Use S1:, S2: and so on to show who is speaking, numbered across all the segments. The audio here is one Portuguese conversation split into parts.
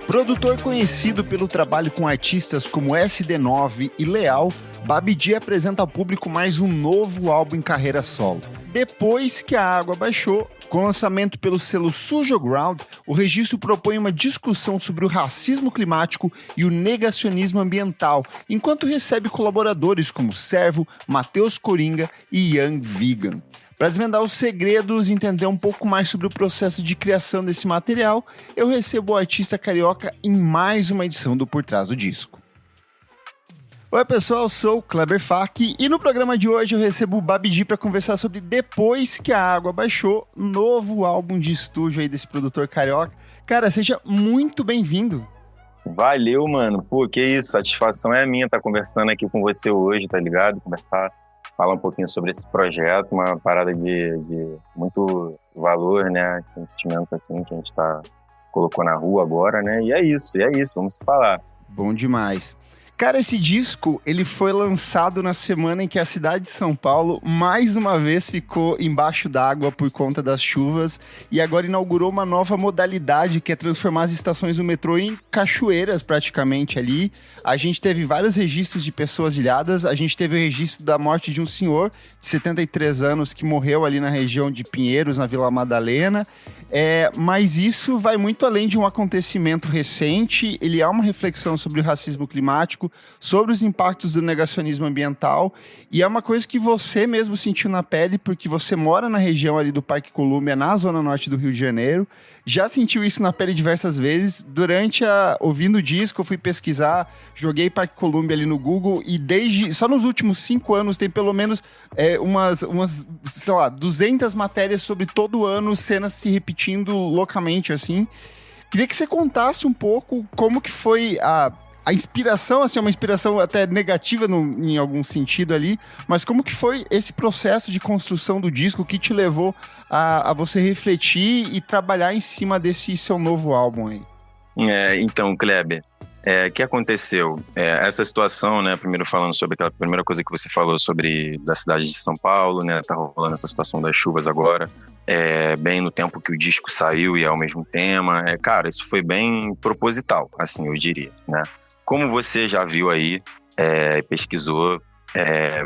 S1: Produtor conhecido pelo trabalho com artistas como SD9 e Leal, Babidi apresenta ao público mais um novo álbum em carreira solo. Depois que a água baixou, com lançamento pelo selo Sujo Ground, o registro propõe uma discussão sobre o racismo climático e o negacionismo ambiental, enquanto recebe colaboradores como Servo, Matheus Coringa e Young Vegan. Para desvendar os segredos e entender um pouco mais sobre o processo de criação desse material, eu recebo o artista carioca em mais uma edição do Por Trás do Disco. Oi pessoal, eu sou o Kleber Fak e no programa de hoje eu recebo o Babidi para conversar sobre Depois que a Água Baixou, novo álbum de estúdio aí desse produtor carioca. Cara, seja muito bem-vindo.
S2: Valeu, mano. Pô, que isso, satisfação é minha estar conversando aqui com você hoje, tá ligado? Falar um pouquinho sobre esse projeto, uma parada de muito valor, né? Sentimento assim que a gente colocou na rua agora, né? E é isso, vamos se falar.
S1: Bom demais. Cara, esse disco, ele foi lançado na semana em que a cidade de São Paulo, mais uma vez, ficou embaixo d'água por conta das chuvas e agora inaugurou uma nova modalidade, que é transformar as estações do metrô em cachoeiras, praticamente, ali. A gente teve vários registros de pessoas ilhadas, a gente teve o registro da morte de um senhor de 73 anos que morreu ali na região de Pinheiros, na Vila Madalena, mas isso vai muito além de um acontecimento recente, ele é uma reflexão sobre o racismo climático, sobre os impactos do negacionismo ambiental, e é uma coisa que você mesmo sentiu na pele, porque você mora na região ali do Parque Colômbia, na zona norte do Rio de Janeiro, já sentiu isso na pele diversas vezes. Ouvindo o disco, eu fui pesquisar, joguei Parque Colômbia ali no Google, e só nos últimos 5 anos tem pelo menos umas, sei lá, 200 matérias sobre todo ano, cenas se repetindo loucamente, assim. Queria que você contasse um pouco como que foi a inspiração, assim, uma inspiração até negativa em algum sentido ali, mas como que foi esse processo de construção do disco que te levou a você refletir e trabalhar em cima desse seu novo álbum aí?
S2: Então, Kleber, o que aconteceu? Essa situação, né, primeiro falando sobre aquela primeira coisa que você falou sobre da cidade de São Paulo, né, tá rolando essa situação das chuvas agora, bem no tempo que o disco saiu e é o mesmo tema, cara, isso foi bem proposital, assim, eu diria, né? Como você já viu aí, pesquisou,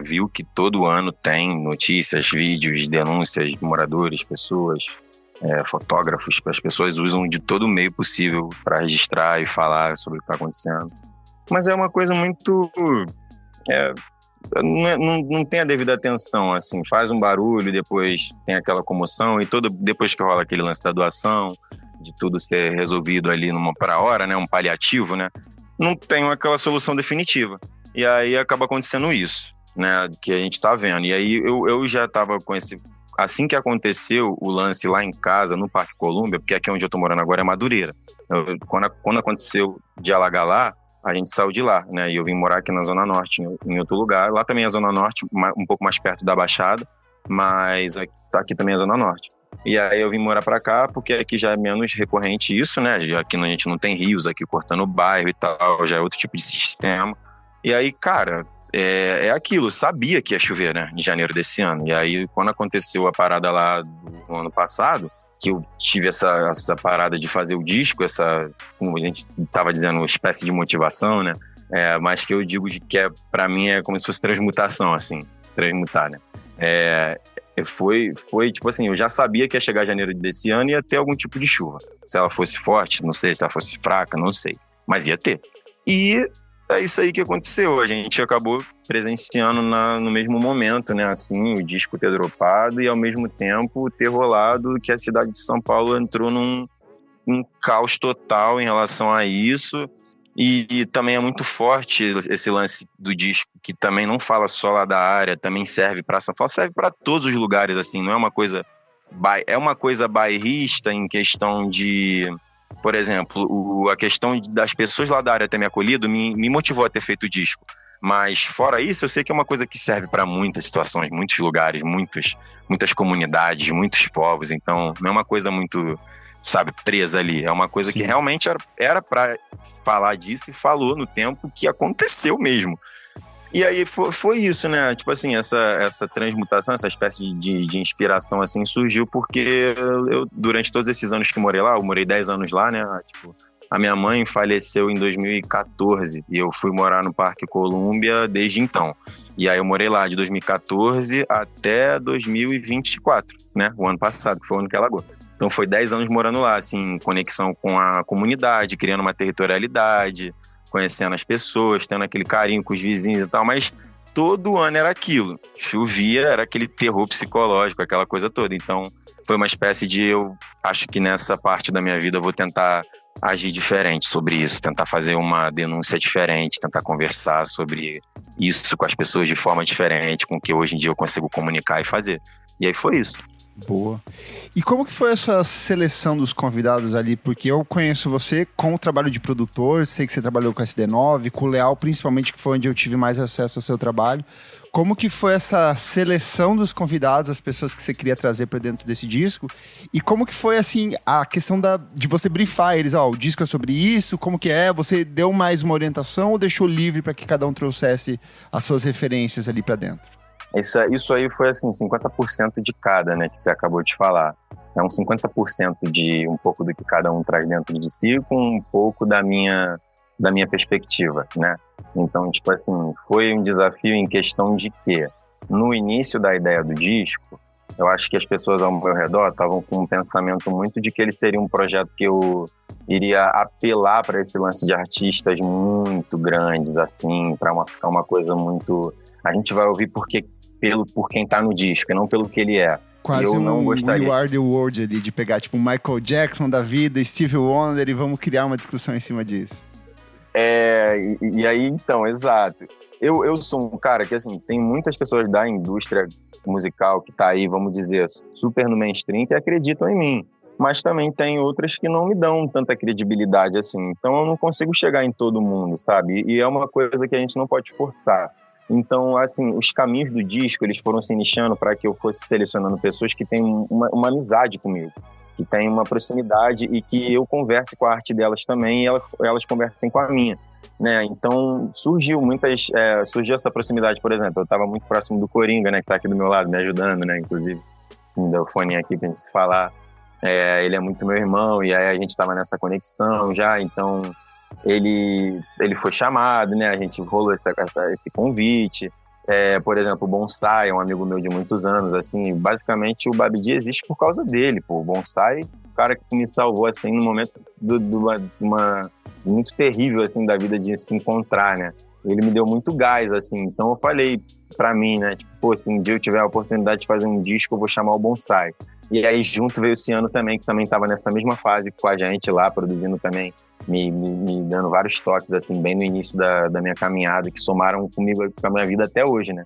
S2: viu que todo ano tem notícias, vídeos, denúncias de moradores, pessoas, fotógrafos, as pessoas usam de todo o meio possível para registrar e falar sobre o que está acontecendo. Mas é uma coisa muito... não tem a devida atenção, assim, faz um barulho, depois tem aquela comoção e depois que rola aquele lance da doação, de tudo ser resolvido ali para a hora, né, um paliativo, né? Não tem aquela solução definitiva. E aí acaba acontecendo isso, né, que a gente tá vendo. E aí eu já tava com esse... Assim que aconteceu o lance lá em casa, no Parque Colômbia, porque aqui onde eu tô morando agora é Madureira. Quando aconteceu de alagar lá, a gente saiu de lá, né, e eu vim morar aqui na Zona Norte, em outro lugar. Lá também é a Zona Norte, um pouco mais perto da Baixada, mas aqui também é a Zona Norte. E aí eu vim morar pra cá porque aqui já é menos recorrente isso, né? Aqui a gente não tem rios aqui cortando o bairro e tal, já é outro tipo de sistema. E aí, cara, é aquilo, sabia que ia chover, né? Em janeiro desse ano. E aí, quando aconteceu a parada lá do ano passado, que eu tive essa parada de fazer o disco, como a gente tava dizendo, uma espécie de motivação, né? Mas que eu digo que pra mim é como se fosse transmutação, assim, transmutar, né? Foi tipo assim, eu já sabia que ia chegar janeiro desse ano e ia ter algum tipo de chuva. Se ela fosse forte, não sei, se ela fosse fraca, não sei, mas ia ter. E é isso aí que aconteceu, a gente acabou presenciando no mesmo momento, né, assim, o disco ter dropado e ao mesmo tempo ter rolado que a cidade de São Paulo entrou num caos total em relação a isso. E também é muito forte esse lance do disco, que também não fala só lá da área, também serve para São Paulo, serve para todos os lugares, assim, não é uma coisa... É uma coisa bairrista em questão de... Por exemplo, a questão das pessoas lá da área ter me acolhido me motivou a ter feito o disco. Mas fora isso, eu sei que é uma coisa que serve para muitas situações, muitos lugares, muitas comunidades, muitos povos, então não é uma coisa muito... sabe, presa ali. É uma coisa Sim. que realmente era pra falar disso e falou no tempo que aconteceu mesmo. E aí foi isso, né? Tipo assim, essa transmutação, essa espécie de inspiração, assim, surgiu porque eu, durante todos esses anos que morei lá, eu morei 10 anos lá, né? Tipo, A minha mãe faleceu em 2014 e eu fui morar no Parque Colômbia desde então. E aí eu morei lá de 2014 até 2024, né? O ano passado, que foi o ano que ela largou. Então foi 10 anos morando lá, assim, em conexão com a comunidade, criando uma territorialidade, conhecendo as pessoas, tendo aquele carinho com os vizinhos e tal, mas todo ano era aquilo. Chovia, era aquele terror psicológico, aquela coisa toda. Então foi uma espécie de, eu acho que nessa parte da minha vida eu vou tentar agir diferente sobre isso, tentar fazer uma denúncia diferente, tentar conversar sobre isso com as pessoas de forma diferente, com que hoje em dia eu consigo comunicar e fazer. E aí foi isso.
S1: Boa. E como que foi essa seleção dos convidados ali? Porque eu conheço você com o trabalho de produtor, sei que você trabalhou com a SD9, com o Leal, principalmente, que foi onde eu tive mais acesso ao seu trabalho. Como que foi essa seleção dos convidados, as pessoas que você queria trazer para dentro desse disco? E como que foi, assim, a questão de você briefar eles? O disco é sobre isso, como que é? Você deu mais uma orientação ou deixou livre para que cada um trouxesse as suas referências ali para dentro?
S2: Isso aí foi assim, 50% de cada, né, que você acabou de falar. É um 50% de um pouco do que cada um traz dentro de si, com um pouco da minha perspectiva, né? Então, tipo assim, foi um desafio em questão de que, no início da ideia do disco, eu acho que as pessoas ao meu redor estavam com um pensamento muito de que ele seria um projeto que eu iria apelar para esse lance de artistas muito grandes, assim, para ficar uma coisa muito... A gente vai ouvir por quem tá no disco, e não pelo que ele é.
S1: Quase
S2: eu não gostaria.
S1: We Are The World ali, de pegar tipo Michael Jackson da vida, Stevie Wonder, e vamos criar uma discussão em cima disso.
S2: E aí, então, exato. Eu sou um cara que, assim, tem muitas pessoas da indústria musical que tá aí, vamos dizer, super no mainstream, que acreditam em mim. Mas também tem outras que não me dão tanta credibilidade, assim. Então eu não consigo chegar em todo mundo, sabe? E é uma coisa que a gente não pode forçar. Então, assim, os caminhos do disco, eles foram se nichando para que eu fosse selecionando pessoas que têm uma amizade comigo, que têm uma proximidade e que eu converse com a arte delas também e elas conversem com a minha, né? Então, surgiu essa proximidade, por exemplo, eu estava muito próximo do Coringa, né, que está aqui do meu lado, me ajudando, né, inclusive, me deu o fone aqui para a gente se falar. Ele é muito meu irmão e aí a gente estava nessa conexão já, então... Ele foi chamado, né? A gente rolou esse convite. Por exemplo, o Bonsai é um amigo meu de muitos anos, assim, basicamente o Babidi existe por causa dele, pô. O Bonsai, o cara que me salvou, assim, no momento muito terrível, assim, da vida de se encontrar, né? Ele me deu muito gás, assim, então eu falei pra mim, né? Tipo, pô, se um dia eu tiver a oportunidade de fazer um disco, eu vou chamar o Bonsai. E aí junto veio esse ano também, que também estava nessa mesma fase com a gente lá, produzindo também, me dando vários toques, assim, bem no início da minha caminhada, que somaram comigo, com a minha vida até hoje, né?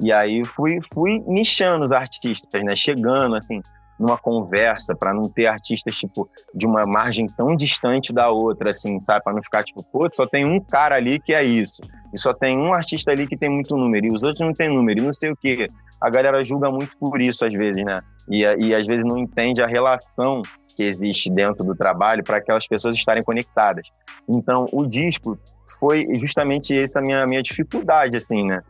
S2: E aí fui nichando os artistas, né? Chegando, assim, numa conversa, para não ter artistas, tipo, de uma margem tão distante da outra, assim, sabe? Para não ficar, tipo, pô, só tem um cara ali que é isso, e só tem um artista ali que tem muito número, e os outros não tem número, e não sei o quê. A galera julga muito por isso, às vezes, né? E às vezes não entende a relação que existe dentro do trabalho para aquelas pessoas estarem conectadas. Então, o disco foi justamente essa minha dificuldade, assim, né?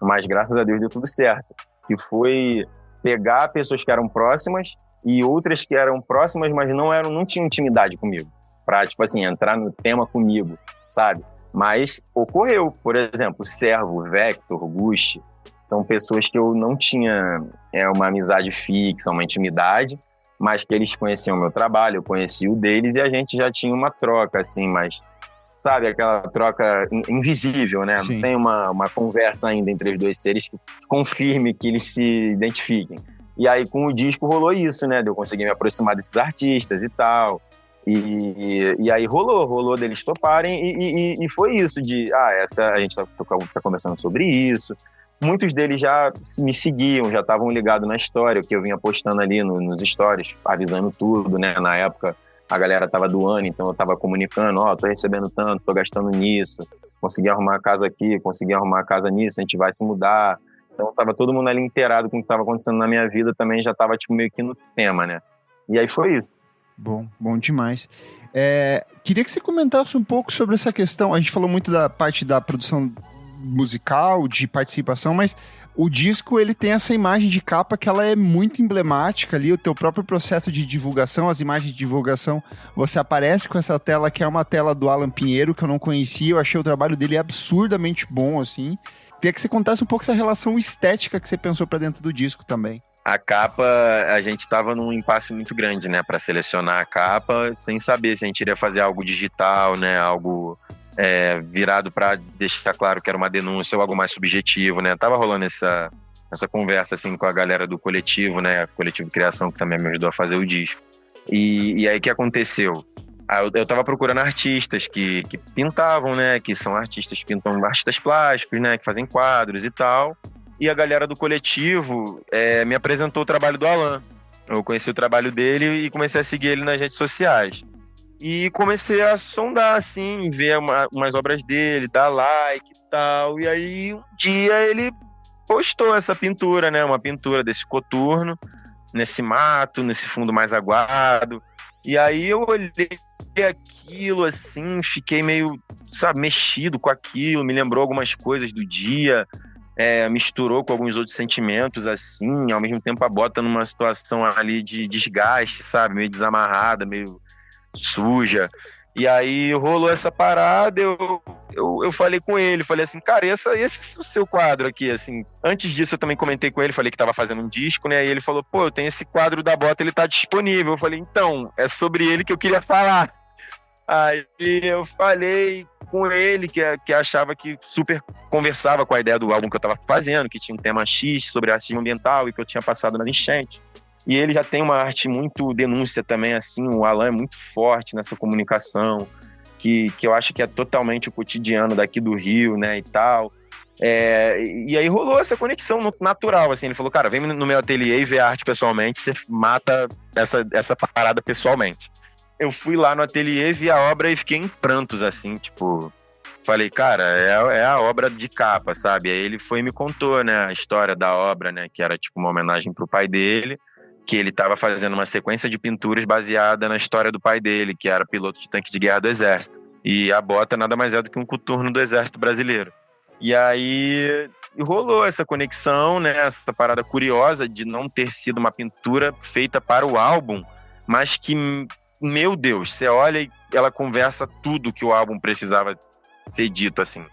S2: Mas, graças a Deus, deu tudo certo. Que foi pegar pessoas que eram próximas e outras que eram próximas, mas não tinham intimidade comigo. Pra, tipo assim, entrar no tema comigo, sabe? Mas ocorreu. Por exemplo, Servo, Vector, Gusti, são pessoas que eu não tinha uma amizade fixa, uma intimidade, mas que eles conheciam o meu trabalho, eu conhecia o deles e a gente já tinha uma troca, assim, mas, sabe, aquela troca invisível, né?
S1: Sim.
S2: Não tem uma conversa ainda entre os dois seres que confirme que eles se identifiquem. E aí, com o disco, rolou isso, né? De eu conseguir me aproximar desses artistas e tal. E aí rolou deles toparem e foi isso a gente tá conversando sobre isso. Muitos deles já me seguiam, já estavam ligados na história, o que eu vinha postando ali nos stories, avisando tudo, né? Na época, a galera tava doando, então eu tava comunicando, tô recebendo tanto, tô gastando nisso, consegui arrumar a casa aqui, consegui arrumar a casa nisso, a gente vai se mudar. Então tava todo mundo ali inteirado com o que tava acontecendo na minha vida, também já tava tipo meio que no tema, né? E aí foi isso.
S1: Bom demais. Queria que você comentasse um pouco sobre essa questão, a gente falou muito da parte da produção musical, de participação, mas O disco, ele tem essa imagem de capa que ela é muito emblemática ali, o teu próprio processo de divulgação, as imagens de divulgação, você aparece com essa tela que é uma tela do Alan Pinheiro, que eu não conhecia, eu achei o trabalho dele absurdamente bom, assim. Queria que você contasse um pouco essa relação estética que você pensou pra dentro do disco também.
S2: A capa, a gente tava num impasse muito grande, né, para selecionar a capa, sem saber se a gente iria fazer algo digital, né, algo virado para deixar claro que era uma denúncia ou algo mais subjetivo, né. Tava rolando essa conversa, assim, com a galera do coletivo, né, Coletivo Criação, que também me ajudou a fazer o disco. E aí, o que aconteceu? Eu tava procurando artistas que pintavam, né, que são artistas que pintam, artistas plásticos, né, que fazem quadros e tal. E a galera do coletivo me apresentou o trabalho do Alan. Eu conheci o trabalho dele e comecei a seguir ele nas redes sociais. E comecei a sondar, assim, ver umas obras dele, dar like e tal. E aí, um dia, ele postou essa pintura, né? Uma pintura desse coturno, nesse mato, nesse fundo mais aguado. E aí eu olhei aquilo, assim, fiquei meio, sabe, mexido com aquilo. Me lembrou algumas coisas do dia. Misturou com alguns outros sentimentos, assim, ao mesmo tempo a bota numa situação ali de desgaste, sabe, meio desamarrada, meio suja, e aí rolou essa parada, eu falei com ele, falei assim, cara, esse é o seu quadro aqui, assim, antes disso eu também comentei com ele, falei que tava fazendo um disco, né, e ele falou, pô, eu tenho esse quadro da bota, ele tá disponível, eu falei, então, é sobre ele que eu queria falar. Aí eu falei com ele que achava que super conversava com a ideia do álbum que eu tava fazendo, que tinha um tema X sobre racismo ambiental e que eu tinha passado nas enchentes. E ele já tem uma arte muito denúncia também, assim, o Alan é muito forte nessa comunicação, que eu acho que é totalmente o cotidiano daqui do Rio, né, e tal. E aí rolou essa conexão natural, assim, ele falou, cara, vem no meu ateliê e vê a arte pessoalmente, você mata essa parada pessoalmente. Eu fui lá no ateliê, vi a obra e fiquei em prantos, assim, tipo... Falei, cara, é a obra de capa, sabe? Aí ele foi e me contou, né, a história da obra, né, que era tipo uma homenagem pro pai dele, que ele estava fazendo uma sequência de pinturas baseada na história do pai dele, que era piloto de tanque de guerra do Exército. E a bota nada mais é do que um coturno do Exército Brasileiro. E aí rolou essa conexão, né, essa parada curiosa de não ter sido uma pintura feita para o álbum, mas que... Meu Deus, você olha e ela conversa tudo que o álbum precisava ser dito, assim.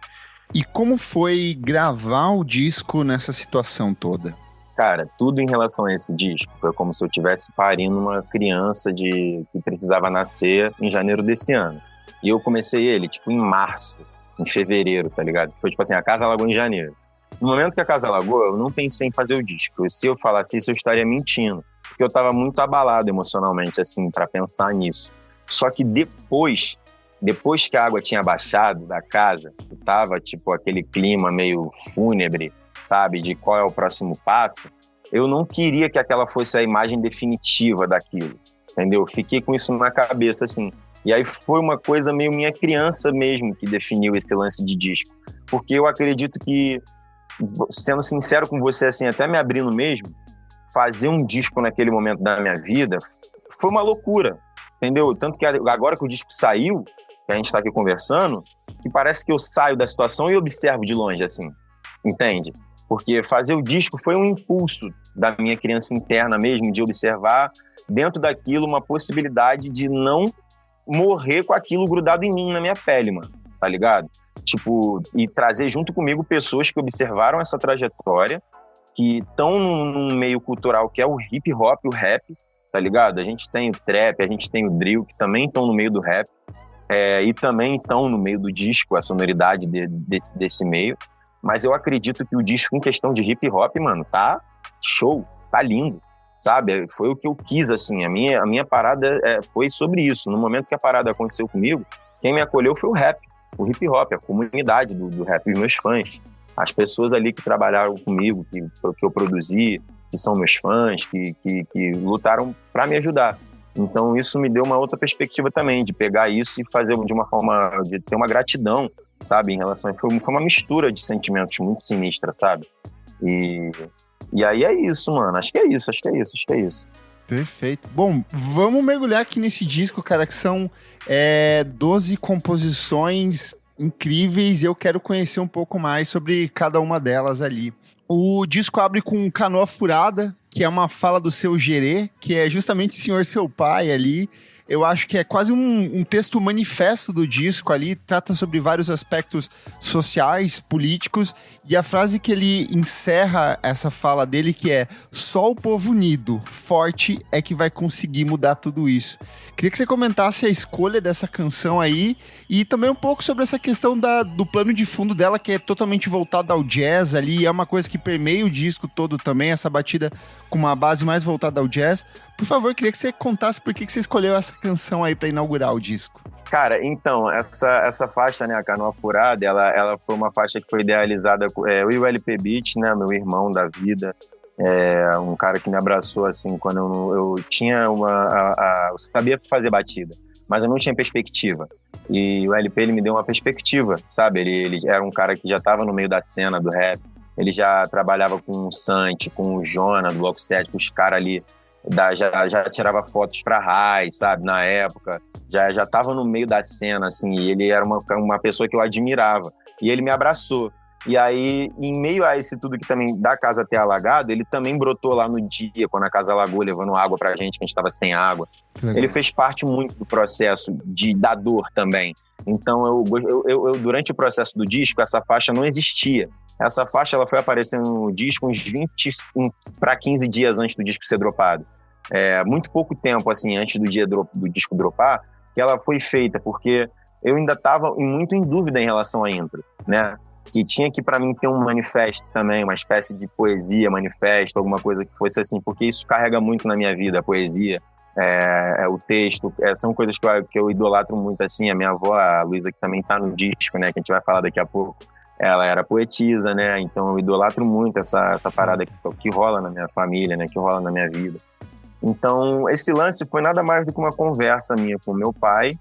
S1: E como foi gravar o disco nessa situação toda?
S2: Cara, tudo em relação a esse disco foi como se eu estivesse parindo uma criança que precisava nascer em janeiro desse ano. E eu comecei ele, tipo, em março, em fevereiro, tá ligado? Foi, tipo assim, a Casa Alagou em janeiro. No momento que a Casa Alagou, eu não pensei em fazer o disco. Se eu falasse isso, eu estaria mentindo. Porque eu tava muito abalado emocionalmente, assim, pra pensar nisso. Só que depois que a água tinha baixado da casa, que tava, tipo, aquele clima meio fúnebre, sabe, de qual é o próximo passo, eu não queria que aquela fosse a imagem definitiva daquilo, entendeu? Fiquei com isso na cabeça, assim. E aí foi uma coisa meio minha criança mesmo que definiu esse lance de disco. Porque eu acredito que, sendo sincero com você, assim, até me abrindo mesmo, fazer um disco naquele momento da minha vida foi uma loucura, entendeu? Tanto que agora que o disco saiu, que a gente tá aqui conversando, que parece que eu saio da situação e observo de longe, assim, entende? Porque fazer o disco foi um impulso da minha criança interna mesmo, de observar dentro daquilo uma possibilidade de não morrer com aquilo grudado em mim, na minha pele, mano, tá ligado? Tipo, e trazer junto comigo pessoas que observaram essa trajetória, que estão num meio cultural que é o hip hop, o rap, tá ligado? A gente tem o trap, a gente tem o drill, que também estão no meio do rap, e também estão no meio do disco, a sonoridade desse meio. Mas eu acredito que o disco, em questão de hip hop, mano, tá show, tá lindo, sabe? Foi o que eu quis, assim, a minha parada foi sobre isso. No momento que a parada aconteceu comigo, quem me acolheu foi o rap, o hip hop, a comunidade do rap, os meus fãs. As pessoas ali que trabalharam comigo, que eu produzi, que são meus fãs, que lutaram para me ajudar. Então isso me deu uma outra perspectiva também, de pegar isso e fazer de uma forma, de ter uma gratidão, sabe, em relação a... Foi uma mistura de sentimentos muito sinistra, sabe? E aí é isso, mano, acho que é isso.
S1: Perfeito. Bom, vamos mergulhar aqui nesse disco, cara, que são 12 composições incríveis, e eu quero conhecer um pouco mais sobre cada uma delas ali. O disco abre com Canoa Furada, que é uma fala do seu Gerê, que é justamente o senhor seu pai ali. Eu acho que é quase um texto manifesto do disco ali, trata sobre vários aspectos sociais, políticos, e a frase que ele encerra essa fala dele que é: só o povo unido, forte, é que vai conseguir mudar tudo isso. Queria que você comentasse a escolha dessa canção aí, e também um pouco sobre essa questão do plano de fundo dela, que é totalmente voltado ao jazz ali, é uma coisa que permeia o disco todo também, essa batida com uma base mais voltada ao jazz. Por favor, queria que você contasse por que você escolheu essa canção aí pra inaugurar o disco.
S2: Cara, então, essa faixa, né, a Canoa Furada, ela foi uma faixa que foi idealizada, eu e o LP Beat, né, meu irmão da vida, um cara que me abraçou, assim, quando eu tinha eu sabia fazer batida, mas eu não tinha perspectiva. E o LP, ele me deu uma perspectiva, sabe? Ele era um cara que já estava no meio da cena do rap, ele já trabalhava com o Santi, com o Jona, do Bloco 7, com os caras ali, já tirava fotos pra Rai, sabe, na época, já tava no meio da cena, assim, e ele era uma pessoa que eu admirava, e ele me abraçou, e aí, em meio a esse tudo que também, da casa ter alagado, ele também brotou lá no dia, quando a casa alagou, levando água pra gente, que a gente tava sem água, ele fez parte muito do processo da dor também, então eu durante o processo do disco, essa faixa não existia. Essa faixa ela foi aparecendo no disco uns 20 para 15 dias antes do disco ser dropado. Muito pouco tempo assim, antes do dia do disco dropar, que ela foi feita, porque eu ainda estava muito em dúvida em relação à intro, né? Que tinha que, para mim, ter um manifesto também, uma espécie de poesia, manifesto, alguma coisa que fosse assim, porque isso carrega muito na minha vida, a poesia, o texto, são coisas que eu idolatro muito, assim. A minha avó, a Luísa, que também está no disco, né, que a gente vai falar daqui a pouco, ela era poetisa, né? Então eu idolatro muito essa parada que rola na minha família, né? Que rola na minha vida. Então esse lance foi nada mais do que uma conversa minha com meu pai,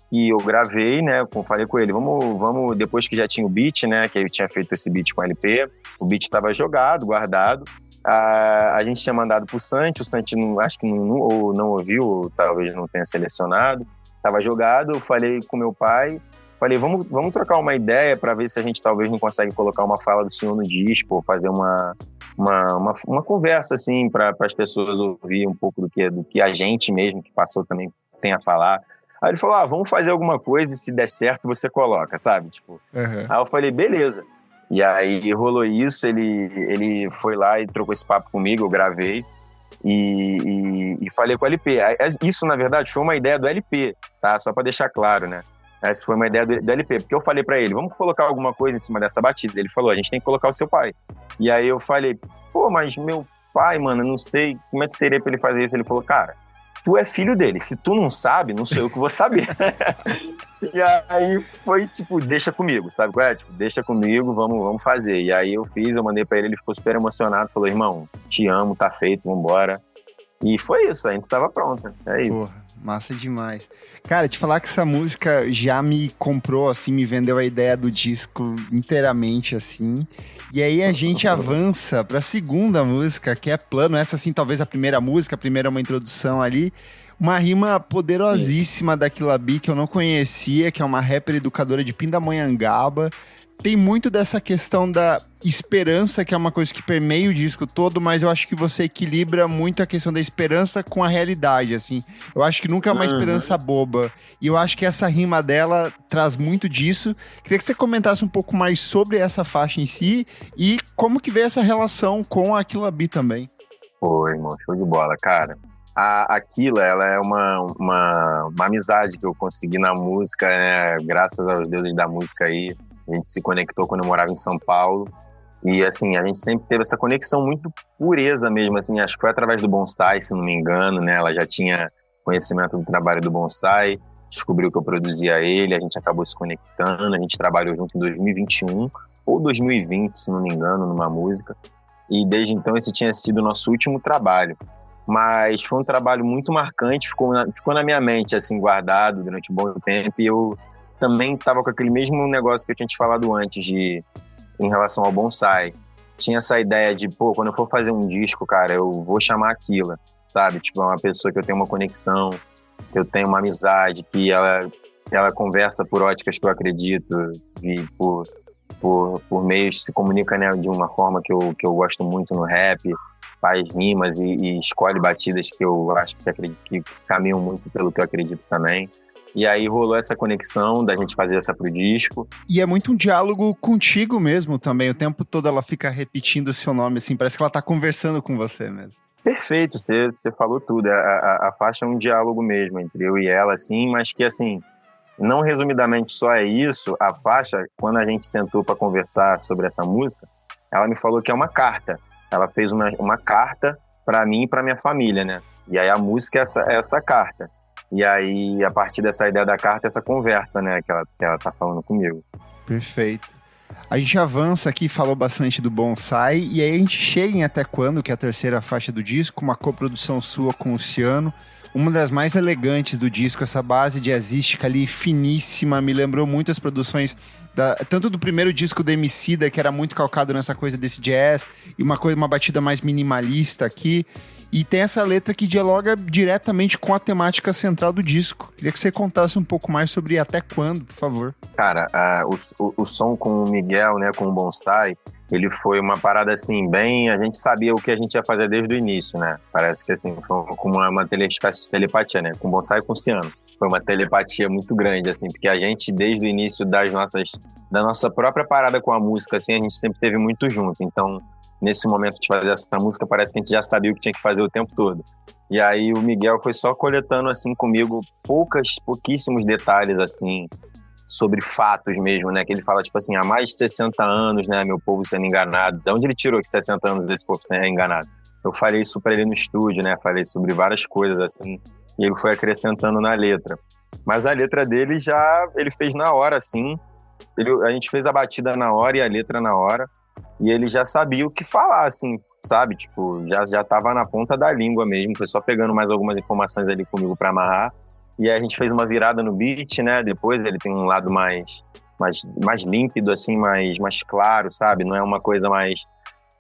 S2: que eu gravei, né? Falei com ele, vamos depois que já tinha o beat, né? Que eu tinha feito esse beat com o LP, o beat estava jogado, guardado. A gente tinha mandado pro Santi, o Santi acho que não ouviu, ou talvez não tenha selecionado. Estava jogado, eu falei com meu pai. Falei, vamos trocar uma ideia para ver se a gente talvez não consegue colocar uma fala do senhor no disco, ou fazer uma conversa, assim, para as pessoas ouvir um pouco do que a gente mesmo, que passou, também tem a falar. Aí ele falou, vamos fazer alguma coisa e se der certo você coloca, sabe? Tipo, Aí eu falei, beleza. E aí rolou isso, ele foi lá e trocou esse papo comigo, eu gravei e falei com o LP. Isso, na verdade, foi uma ideia do LP, tá? Só para deixar claro, né? Essa foi uma ideia do LP, porque eu falei pra ele, vamos colocar alguma coisa em cima dessa batida. Ele falou, a gente tem que colocar o seu pai. E aí eu falei, mas meu pai, mano, eu não sei como é que seria pra ele fazer isso. Ele falou, cara, tu é filho dele, se tu não sabe, não sou eu que vou saber. E aí foi tipo, deixa comigo, sabe qual é? Tipo, deixa comigo, vamos fazer. E aí eu mandei pra ele ficou super emocionado, falou, irmão, te amo, tá feito, vambora. E foi isso, a gente tava pronta, isso.
S1: Porra. Massa demais. Cara, te falar que essa música já me comprou, assim, me vendeu a ideia do disco inteiramente, assim. E aí a gente avança pra segunda música, que é Plano. Essa, assim, talvez a primeira música, a primeira é uma introdução ali. Uma rima poderosíssima da Killa B, que eu não conhecia, que é uma rapper educadora de Pindamonhangaba. Tem muito dessa questão da esperança, que é uma coisa que permeia o disco todo, mas eu acho que você equilibra muito a questão da esperança com a realidade, assim. Eu acho que nunca é uma esperança boba. E eu acho que essa rima dela traz muito disso. Queria que você comentasse um pouco mais sobre essa faixa em si e como que vê essa relação com a Killa B também.
S2: Pô, irmão, show de bola, cara. A Killa, ela é uma amizade que eu consegui na música, né? Graças aos deuses da música aí. A gente se conectou quando eu morava em São Paulo. E, assim, a gente sempre teve essa conexão muito pureza mesmo, assim. Acho que foi através do bonsai, se não me engano, né? Ela já tinha conhecimento do trabalho do bonsai, descobriu que eu produzia ele, a gente acabou se conectando, a gente trabalhou junto em 2021 ou 2020, se não me engano, numa música. E desde então esse tinha sido o nosso último trabalho. Mas foi um trabalho muito marcante, ficou na minha mente, assim, guardado durante um bom tempo. E eu também estava com aquele mesmo negócio que eu tinha te falado antes, em relação ao bonsai. Tinha essa ideia de, quando eu for fazer um disco, cara, eu vou chamar a Killa, sabe? Tipo, é uma pessoa que eu tenho uma conexão, que eu tenho uma amizade, que ela conversa por óticas que eu acredito, e por por meios, se comunica, né, de uma forma que eu gosto muito no rap, faz rimas e escolhe batidas que eu acho que caminham muito pelo que eu acredito também. E aí rolou essa conexão da gente fazer essa pro disco.
S1: E é muito um diálogo contigo mesmo também, o tempo todo ela fica repetindo o seu nome, assim, parece que ela tá conversando com você mesmo.
S2: Perfeito, você falou tudo, a faixa é um diálogo mesmo entre eu e ela, assim, mas que, assim, não resumidamente só é isso. A faixa, quando a gente sentou para conversar sobre essa música, ela me falou que é uma carta, ela fez uma carta para mim e para minha família, né, e aí a música é essa carta. E aí, a partir dessa ideia da carta, essa conversa, né, que ela tá falando comigo.
S1: Perfeito. A gente avança aqui, falou bastante do Bonsai, e aí a gente chega em Até Quando, que é a terceira faixa do disco, uma coprodução sua com o Ciano, uma das mais elegantes do disco, essa base jazzística ali finíssima, me lembrou muito as produções tanto do primeiro disco do Emicida, que era muito calcado nessa coisa desse jazz, e uma batida mais minimalista aqui. E tem essa letra que dialoga diretamente com a temática central do disco. Queria que você contasse um pouco mais sobre Até Quando, por favor.
S2: Cara, o som com o Miguel, né, com o Bonsai, ele foi uma parada assim, bem... A gente sabia o que a gente ia fazer desde o início, né? Parece que assim, foi como uma espécie de telepatia, né? Com o Bonsai e com o Ciano. Foi uma telepatia muito grande, assim, porque a gente, desde o início da nossa própria parada com a música, assim, a gente sempre esteve muito junto. Então, nesse momento de fazer essa música, parece que a gente já sabia o que tinha que fazer o tempo todo. E aí o Miguel foi só coletando, assim, comigo pouquíssimos detalhes, assim, sobre fatos mesmo, né? Que ele fala, tipo assim, há mais de 60 anos, né, meu povo sendo enganado. De onde ele tirou que 60 anos desse povo sendo enganado? Eu falei isso pra ele no estúdio, né? Falei sobre várias coisas, assim, e ele foi acrescentando na letra. Mas a letra dele ele fez na hora, assim. A gente fez a batida na hora e a letra na hora. E ele já sabia o que falar, assim, sabe? Tipo, já tava na ponta da língua mesmo. Foi só pegando mais algumas informações ali comigo pra amarrar. E aí a gente fez uma virada no beat, né? Depois ele tem um lado mais límpido, assim, mais claro, sabe? Não é uma coisa mais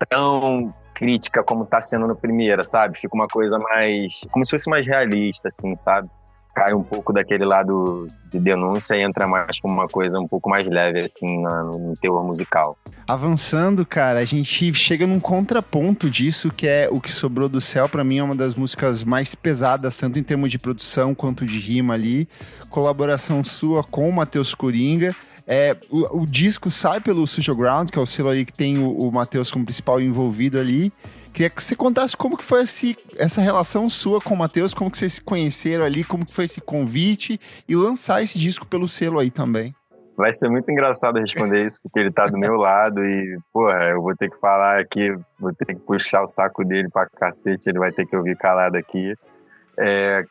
S2: tão crítica como tá sendo no primeiro, sabe? Fica uma coisa mais... como se fosse mais realista, assim, sabe? Cai um pouco daquele lado de denúncia e entra mais como uma coisa um pouco mais leve, assim, no teor musical.
S1: Avançando, cara, a gente chega num contraponto disso, que é O Que Sobrou do Céu. Pra mim é uma das músicas mais pesadas, tanto em termos de produção quanto de rima ali. Colaboração sua com o Matheus Coringa. O disco sai pelo Social Ground, que é o selo aí que tem o Matheus como principal envolvido ali. Queria que você contasse como que foi essa relação sua com o Matheus, como que vocês se conheceram ali, como que foi esse convite e lançar esse disco pelo selo aí também.
S2: Vai ser muito engraçado responder isso, porque ele tá do meu lado e, porra, eu vou ter que falar aqui, vou ter que puxar o saco dele pra cacete, ele vai ter que ouvir calado aqui.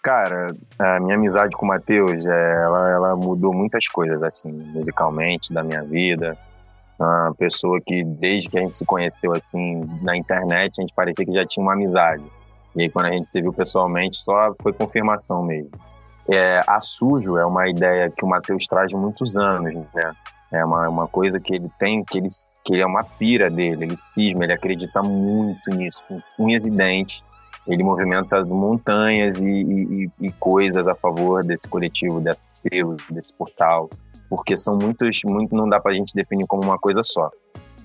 S2: Cara, a minha amizade com o Matheus, ela mudou muitas coisas, assim, musicalmente, da minha vida. Uma pessoa que, desde que a gente se conheceu, assim, na internet, a gente parecia que já tinha uma amizade. E aí, quando a gente se viu pessoalmente, só foi confirmação mesmo. A Sujo é uma ideia que o Matheus traz de muitos anos, né? É uma coisa que ele tem, que é uma pira dele, ele cisma, ele acredita muito nisso, com unhas e dentes. Ele movimenta montanhas e coisas a favor desse coletivo, desse selo, desse portal, porque são muitos, não dá pra gente definir como uma coisa só.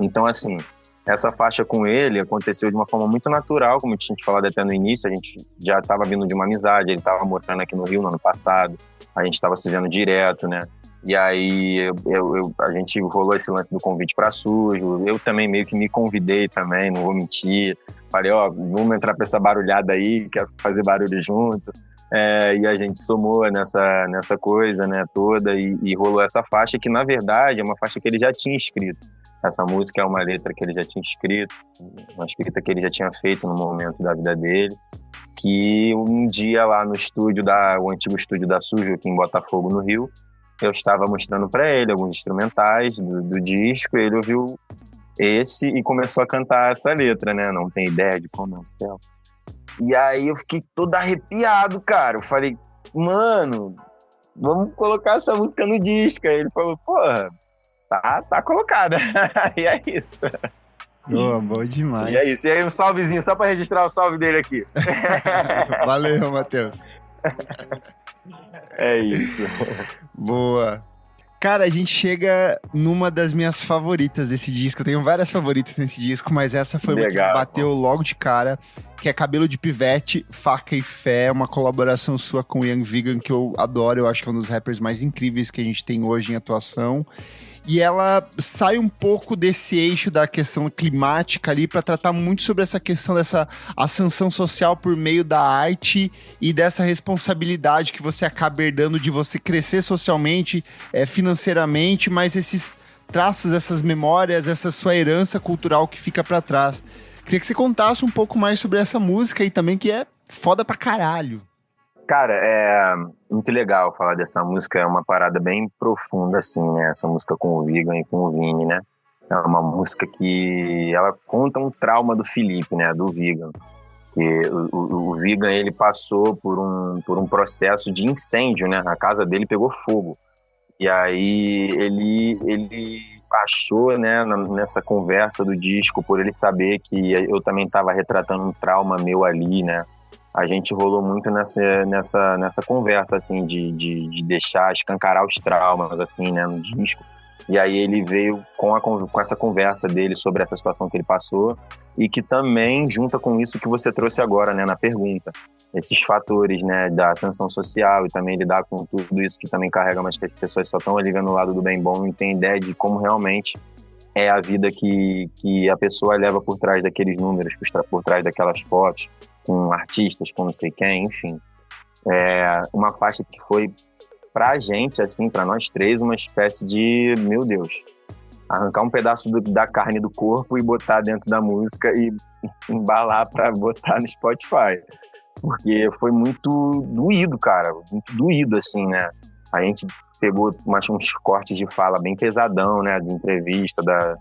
S2: Então, assim, essa faixa com ele aconteceu de uma forma muito natural, como eu tinha te falado até no início. A gente já estava vindo de uma amizade, ele estava morando aqui no Rio no ano passado, a gente estava se vendo direto, né? E aí a gente rolou esse lance do convite para Sujo, eu também meio que me convidei também, não vou mentir. Falei, vamos entrar pra essa barulhada aí, quer fazer barulho junto. E a gente somou nessa coisa, né, toda, e rolou essa faixa que, na verdade, é uma faixa que ele já tinha escrito. Essa música é uma letra que ele já tinha escrito, uma escrita que ele já tinha feito no momento da vida dele, que um dia lá no estúdio, o antigo estúdio da Sujo, aqui em Botafogo, no Rio, eu estava mostrando para ele alguns instrumentais do disco, ele ouviu esse e começou a cantar essa letra, né? Não tem ideia de como é o céu. E aí eu fiquei todo arrepiado, cara. Eu falei, mano, vamos colocar essa música no disco. Aí ele falou, porra, tá colocada. E é isso.
S1: Bom demais.
S2: E é isso. E aí um salvezinho, só pra registrar o salve dele aqui.
S1: Valeu, Matheus.
S2: É isso.
S1: Boa. Cara, a gente chega numa das minhas favoritas desse disco. Eu tenho várias favoritas nesse disco, mas essa foi uma que bateu logo de cara, que é Cabelo de Pivete, Faca e Fé, uma colaboração sua com o Young Vegan, que eu adoro, eu acho que é um dos rappers mais incríveis que a gente tem hoje em atuação. E ela sai um pouco desse eixo da questão climática ali para tratar muito sobre essa questão dessa ascensão social por meio da arte e dessa responsabilidade que você acaba herdando de você crescer socialmente, financeiramente, mas esses traços, essas memórias, essa sua herança cultural que fica para trás. Queria que você contasse um pouco mais sobre essa música e também que é foda pra caralho.
S2: Cara, é muito legal falar dessa música, é uma parada bem profunda, assim, né? Essa música com o Vegan e com o Vini, né? É uma música que ela conta um trauma do Felipe, né? Do Vegan. E o Vegan, ele passou por um processo de incêndio, né? A casa dele pegou fogo. E aí ele achou, né, nessa conversa do disco, por ele saber que eu também estava retratando um trauma meu ali, né? A gente rolou muito nessa conversa, assim, de deixar escancarar os traumas, assim, né, no disco. E aí ele veio com essa conversa dele sobre essa situação que ele passou e que também junta com isso que você trouxe agora, né, na pergunta. Esses fatores, né, da ascensão social e também lidar com tudo isso que também carrega, mas que as pessoas só estão ali vendo o lado do bem bom e não tem ideia de como realmente é a vida que a pessoa leva por trás daqueles números, por trás daquelas fotos, com artistas, com não sei quem, enfim. É uma faixa que foi pra gente, assim, pra nós três, uma espécie de, meu Deus, arrancar um pedaço da carne do corpo e botar dentro da música e embalar pra botar no Spotify. Porque foi muito doído, cara, muito doído, assim, né? A gente pegou uns cortes de fala bem pesadão, né, de entrevista, da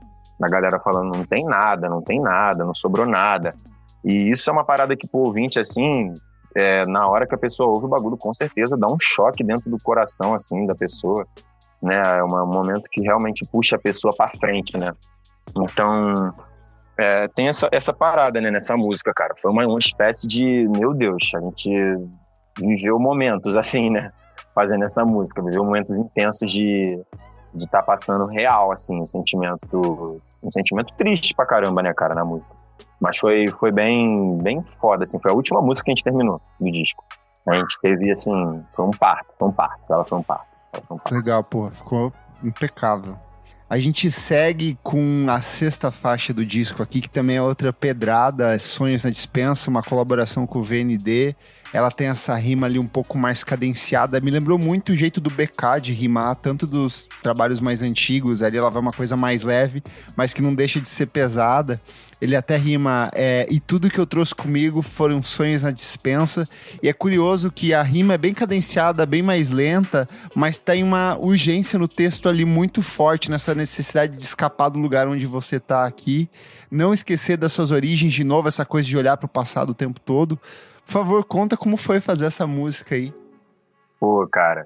S2: galera falando não tem nada, não sobrou nada. E isso é uma parada que, pro ouvinte, assim, na hora que a pessoa ouve o bagulho, com certeza dá um choque dentro do coração, assim, da pessoa, né? É um momento que realmente puxa a pessoa pra frente, né? Então, tem essa parada, né, nessa música, cara. Foi uma espécie de, meu Deus, a gente viveu momentos, assim, né? Fazendo essa música, viveu momentos intensos de estar passando real, assim, um sentimento triste pra caramba, né, cara, na música. Mas foi bem foda, assim. Foi a última música que a gente terminou do disco. A gente teve, assim, foi um parto. Ela foi um parto.
S1: Legal, pô. Ficou impecável. A gente segue com a sexta faixa do disco aqui, que também é outra pedrada, Sonhos na Dispensa, uma colaboração com o VND. Ela tem essa rima ali um pouco mais cadenciada. Me lembrou muito o jeito do BK de rimar, tanto dos trabalhos mais antigos. Ali ela vai uma coisa mais leve, mas que não deixa de ser pesada. Ele até rima, e tudo que eu trouxe comigo foram sonhos na dispensa. E é curioso que a rima é bem cadenciada, bem mais lenta, mas tem uma urgência no texto ali muito forte, nessa necessidade de escapar do lugar onde você tá aqui. Não esquecer das suas origens, de novo, essa coisa de olhar pro passado o tempo todo. Por favor, conta como foi fazer essa música aí.
S2: Pô, cara,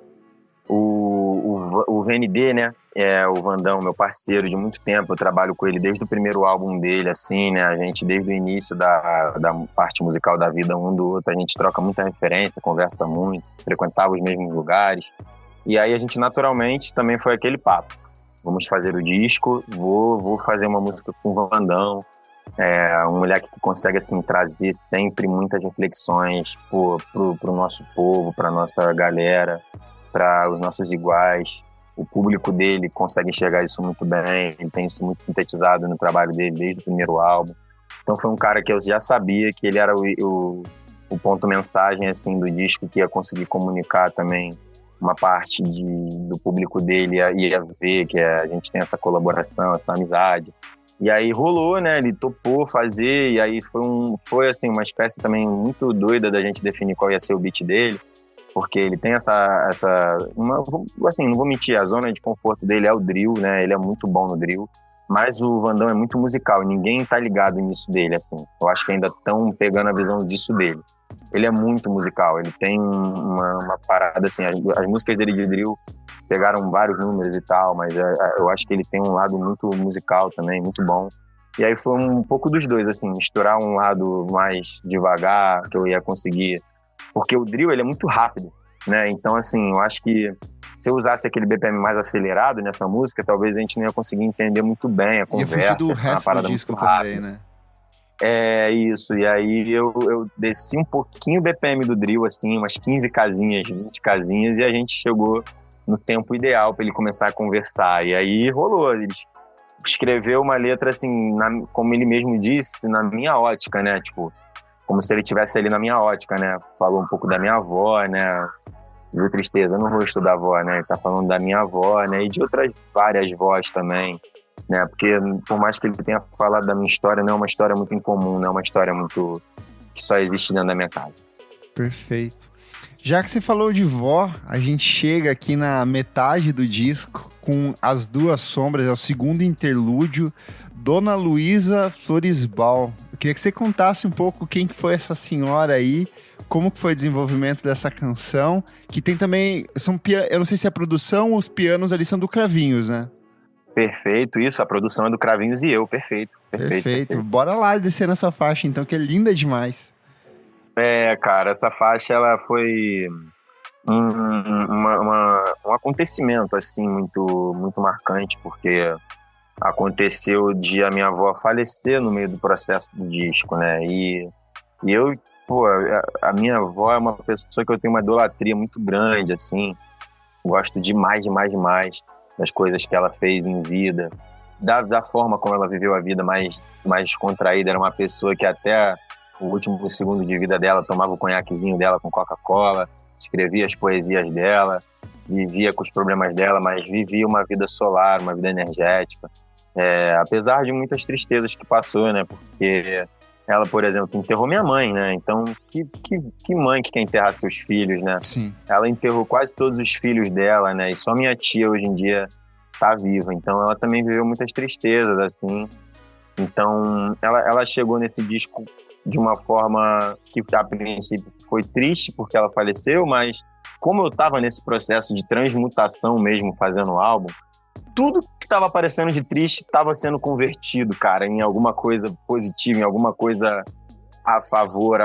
S2: o VND, né, é o Vandão, meu parceiro de muito tempo, eu trabalho com ele desde o primeiro álbum dele, assim, né, a gente desde o início da parte musical da vida um do outro, a gente troca muita referência, conversa muito, frequentava os mesmos lugares, e aí a gente naturalmente também foi aquele papo, vamos fazer o disco, vou fazer uma música com o Vandão, um moleque que consegue, assim, trazer sempre muitas reflexões pro nosso povo, pra nossa galera, para os nossos iguais. O público dele consegue enxergar isso muito bem, ele tem isso muito sintetizado no trabalho dele desde o primeiro álbum. Então foi um cara que eu já sabia que ele era o ponto mensagem, assim, do disco, que ia conseguir comunicar também uma parte do público dele, ia ver que a gente tem essa colaboração, essa amizade. E aí rolou, né? Ele topou fazer, e aí foi assim, uma espécie também muito doida da gente definir qual ia ser o beat dele, porque ele tem assim, não vou mentir, a zona de conforto dele é o drill, né? Ele é muito bom no drill, mas o Vandão é muito musical e ninguém tá ligado nisso dele, assim. Eu acho que ainda estão pegando a visão disso dele. Ele é muito musical, ele tem uma parada, assim, as músicas dele de drill pegaram vários números e tal, mas eu acho que ele tem um lado muito musical também, muito bom. E aí foi um pouco dos dois, assim, misturar um lado mais devagar, que eu ia conseguir, porque o drill, ele é muito rápido, né? Então, assim, eu acho que se eu usasse aquele BPM mais acelerado nessa música, talvez a gente não ia conseguir entender muito bem a conversa.
S1: Ia fugir do resto do disco também, né?
S2: É isso, e aí eu desci um pouquinho o BPM do drill, assim, umas 15 casinhas, 20 casinhas, e a gente chegou no tempo ideal para ele começar a conversar. E aí rolou, ele escreveu uma letra assim, como ele mesmo disse, na minha ótica, né? Tipo, como se ele estivesse ali na minha ótica, né? Falou um pouco da minha avó, né? Viu, tristeza, eu não vou estudar avó, né? Ele tá falando da minha avó, né? E de outras várias vós também, né? Porque por mais que ele tenha falado da minha história, não é uma história muito incomum, não é uma história muito que só existe dentro da minha casa.
S1: Perfeito. Já que você falou de vó, a gente chega aqui na metade do disco com As Duas Sombras, é o segundo interlúdio, Dona Luísa Floresbal. Eu queria que você contasse um pouco quem que foi essa senhora aí, como que foi o desenvolvimento dessa canção, que tem também, eu não sei se é a produção ou os pianos ali são do Cravinhos, né?
S2: Perfeito, isso, a produção é do Cravinhos e eu, perfeito.
S1: Bora lá descer nessa faixa então, que é linda demais.
S2: Cara, essa faixa, ela foi um acontecimento, assim, muito, muito marcante, porque aconteceu de a minha avó falecer no meio do processo do disco, né? E eu, a minha avó é uma pessoa que eu tenho uma idolatria muito grande, assim, gosto demais das coisas que ela fez em vida, da forma como ela viveu a vida mais contraída. Era uma pessoa que até o último segundo de vida dela tomava o conhaquezinho dela com Coca-Cola, escrevia as poesias dela, vivia com os problemas dela, mas vivia uma vida solar, uma vida energética. Apesar de muitas tristezas que passou, né? Porque ela, por exemplo, enterrou minha mãe, né? Então, que mãe que quer enterrar seus filhos, né?
S1: Sim.
S2: Ela enterrou quase todos os filhos dela, né? E só minha tia hoje em dia tá viva. Então, ela também viveu muitas tristezas, assim. Então, ela chegou nesse disco de uma forma que, a princípio, foi triste porque ela faleceu, mas como eu tava nesse processo de transmutação mesmo, fazendo o álbum, tudo que estava aparecendo de triste estava sendo convertido, cara, em alguma coisa positiva, em alguma coisa a favor,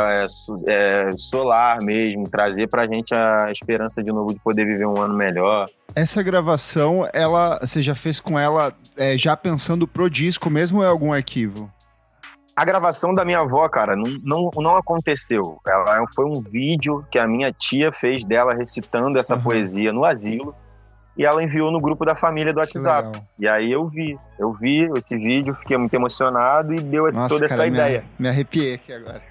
S2: solar mesmo, trazer pra gente a esperança de novo de poder viver um ano melhor.
S1: Essa gravação, você já fez com ela já pensando pro disco mesmo ou é algum arquivo?
S2: A gravação da minha avó, cara, não aconteceu. Foi um vídeo que a minha tia fez dela recitando essa poesia no asilo. E ela enviou no grupo da família do WhatsApp. E aí eu vi esse vídeo, fiquei muito emocionado e deu toda essa ideia.
S1: Me arrepiei aqui agora.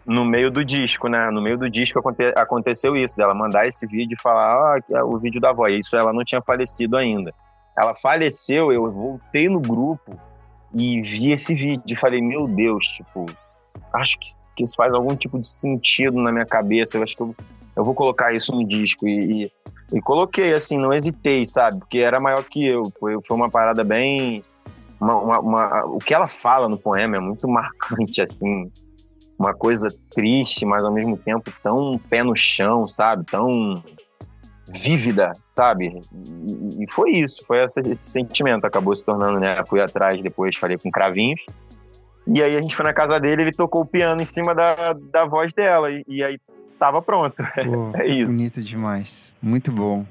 S2: No meio do disco, né? No meio do disco aconteceu isso, dela mandar esse vídeo e falar, é o vídeo da avó. E isso, ela não tinha falecido ainda. Ela faleceu, eu voltei no grupo e vi esse vídeo e falei, meu Deus, tipo, acho que isso faz algum tipo de sentido na minha cabeça. Eu acho que eu vou colocar isso no disco. E coloquei, assim, não hesitei, sabe? Porque era maior que eu. Foi uma parada bem... o que ela fala no poema é muito marcante, assim. Uma coisa triste, mas ao mesmo tempo tão pé no chão, sabe? Tão vívida, sabe? E foi isso. Foi esse sentimento. Acabou se tornando, né? Fui atrás, depois falei com Cravinhos. E aí a gente foi na casa dele, ele tocou o piano em cima da voz dela. E aí tava pronto.
S1: Pô,
S2: é isso.
S1: Bonito demais. Muito bom.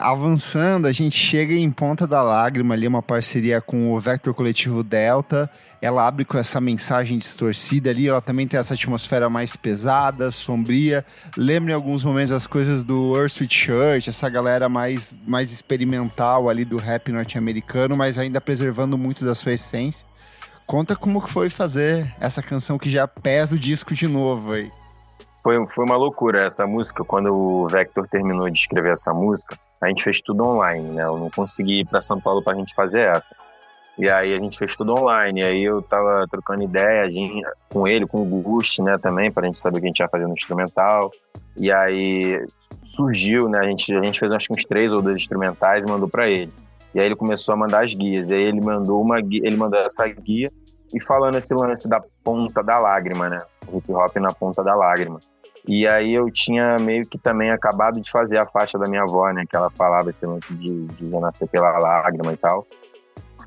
S1: Avançando, a gente chega em Ponta da Lágrima, ali uma parceria com o Vector Coletivo Delta. Ela abre com essa mensagem distorcida ali, ela também tem essa atmosfera mais pesada, sombria. Lembra em alguns momentos as coisas do Earth Sweet Church, essa galera mais experimental ali do rap norte-americano, mas ainda preservando muito da sua essência. Conta como que foi fazer essa canção que já pesa o disco de novo aí.
S2: Foi uma loucura essa música. Quando o Vector terminou de escrever essa música, a gente fez tudo online, né? Eu não consegui ir para São Paulo pra gente fazer essa. E aí a gente fez tudo online. E aí eu tava trocando ideia com ele, com o Gust, né, também, pra gente saber o que a gente ia fazer no instrumental. E aí surgiu, né? A gente fez acho que uns 3 ou 2 instrumentais e mandou pra ele. E aí ele começou a mandar as guias. E aí ele mandou essa guia e falando esse lance da ponta da lágrima, né? Hip hop na ponta da lágrima. E aí eu tinha meio que também acabado de fazer a faixa da minha avó, né? Que ela falava esse lance de nascer pela lágrima e tal.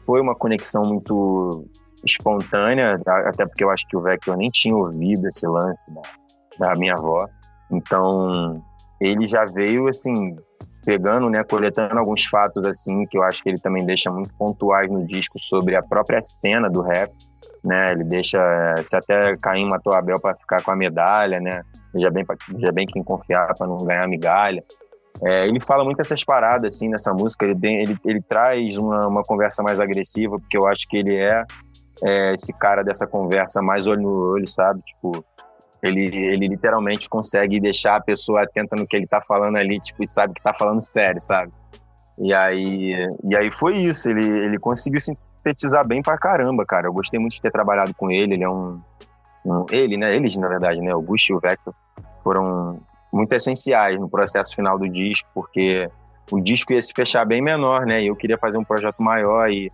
S2: Foi uma conexão muito espontânea, até porque eu acho que o Vector nem tinha ouvido esse lance da minha avó. Então, ele já veio, assim, pegando, né, coletando alguns fatos, assim, que eu acho que ele também deixa muito pontuais no disco sobre a própria cena do rap, né, ele deixa, se até Caim matou Abel para ficar com a medalha, né, veja bem quem confiar para não ganhar migalha. Ele fala muito essas paradas, assim, nessa música, ele traz uma conversa mais agressiva, porque eu acho que ele é esse cara dessa conversa mais olho no olho, sabe, tipo, ele literalmente consegue deixar a pessoa atenta no que ele tá falando ali, tipo, e sabe que tá falando sério, sabe? E aí foi isso, ele conseguiu sintetizar bem pra caramba, cara. Eu gostei muito de ter trabalhado com ele, ele é eles, na verdade, né, o Gucci e o Vector foram muito essenciais no processo final do disco, porque o disco ia se fechar bem menor, né, e eu queria fazer um projeto maior e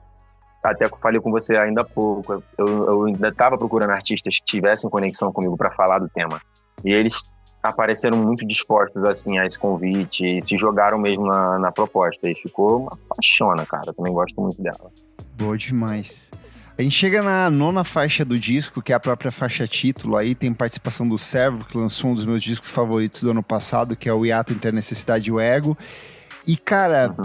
S2: até que eu falei com você ainda há pouco, eu ainda estava procurando artistas que tivessem conexão comigo para falar do tema. E eles apareceram muito dispostos assim, a esse convite e se jogaram mesmo na proposta. E ficou uma paixona, cara. Eu também gosto muito dela.
S1: Boa demais. A gente chega na 9ª faixa do disco, que é a própria faixa título. Aí tem participação do Servo, que lançou um dos meus discos favoritos do ano passado, que é o Hiato Entre a Necessidade e o Ego. E, cara...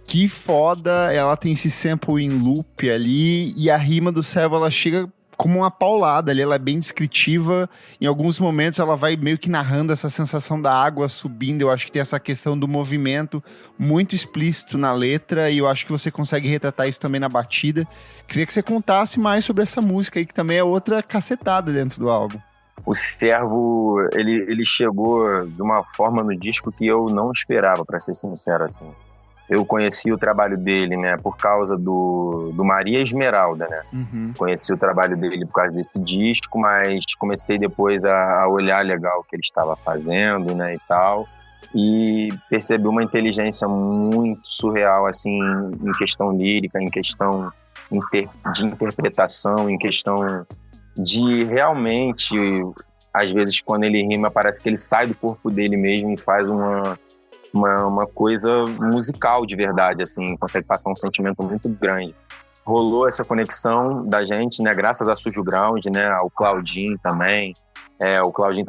S1: Que foda, ela tem esse sample em loop ali, e a rima do Servo, ela chega como uma paulada ali, ela é bem descritiva, em alguns momentos ela vai meio que narrando essa sensação da água subindo, eu acho que tem essa questão do movimento muito explícito na letra, e eu acho que você consegue retratar isso também na batida. Queria que você contasse mais sobre essa música aí, que também é outra cacetada dentro do álbum.
S2: O Servo, ele chegou de uma forma no disco que eu não esperava, pra ser sincero, assim. Eu conheci o trabalho dele, né, por causa do Maria Esmeralda, né? Uhum. Conheci o trabalho dele por causa desse disco, mas comecei depois a olhar legal o que ele estava fazendo, né, e tal. E percebi uma inteligência muito surreal, assim, em questão lírica, em questão de interpretação, em questão de realmente, às vezes, quando ele rima, parece que ele sai do corpo dele mesmo e faz uma coisa musical de verdade, assim, consegue passar um sentimento muito grande. Rolou essa conexão da gente, né, graças a Sujo Ground, né, ao Claudinho também. O Claudinho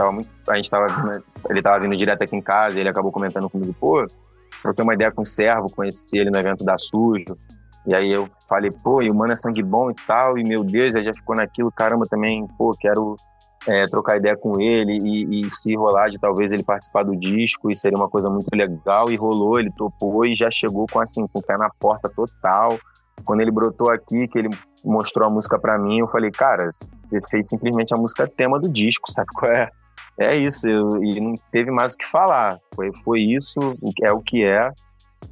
S2: ele tava vindo direto aqui em casa e ele acabou comentando comigo, pô, eu tenho uma ideia com o Servo, conheci ele no evento da Sujo, e aí eu falei, pô, e o mano é sangue bom e tal, e meu Deus, aí já ficou naquilo, caramba, também, pô, quero trocar ideia com ele e se rolar de talvez ele participar do disco, e seria uma coisa muito legal, e rolou, ele topou e já chegou com o pé na porta total. Quando ele brotou aqui, que ele mostrou a música pra mim, eu falei, cara, você fez simplesmente a música tema do disco, sabe qual é? É isso, e não teve mais o que falar, foi isso, é o que é,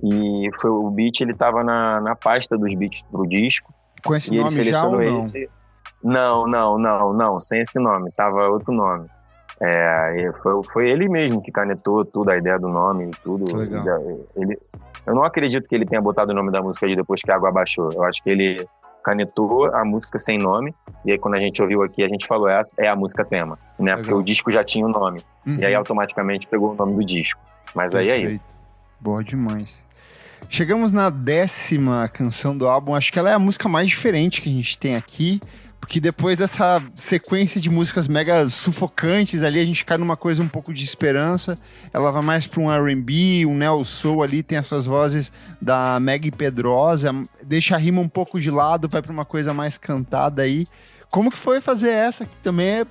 S2: e o beat, ele tava na pasta dos beats pro disco.
S1: Com esse nome já ou não?
S2: Não, sem esse nome, tava outro nome. Foi ele mesmo que canetou tudo, a ideia do nome e tudo.
S1: Legal.
S2: Eu não acredito que ele tenha botado o nome da música depois que a água abaixou. Eu acho que ele canetou a música sem nome, e aí quando a gente ouviu aqui, a gente falou, é a música tema, né? Legal. Porque o disco já tinha o nome, e aí automaticamente pegou o nome do disco. Mas perfeito. Aí é isso.
S1: Boa demais. Chegamos na 10ª canção do álbum, acho que ela é a música mais diferente que a gente tem aqui, porque depois dessa sequência de músicas mega sufocantes ali, a gente cai numa coisa um pouco de esperança. Ela vai mais para um R&B, um neo soul ali, tem essas vozes da Meg Pedrosa, deixa a rima um pouco de lado, vai para uma coisa mais cantada aí. Como que foi fazer essa, que também é,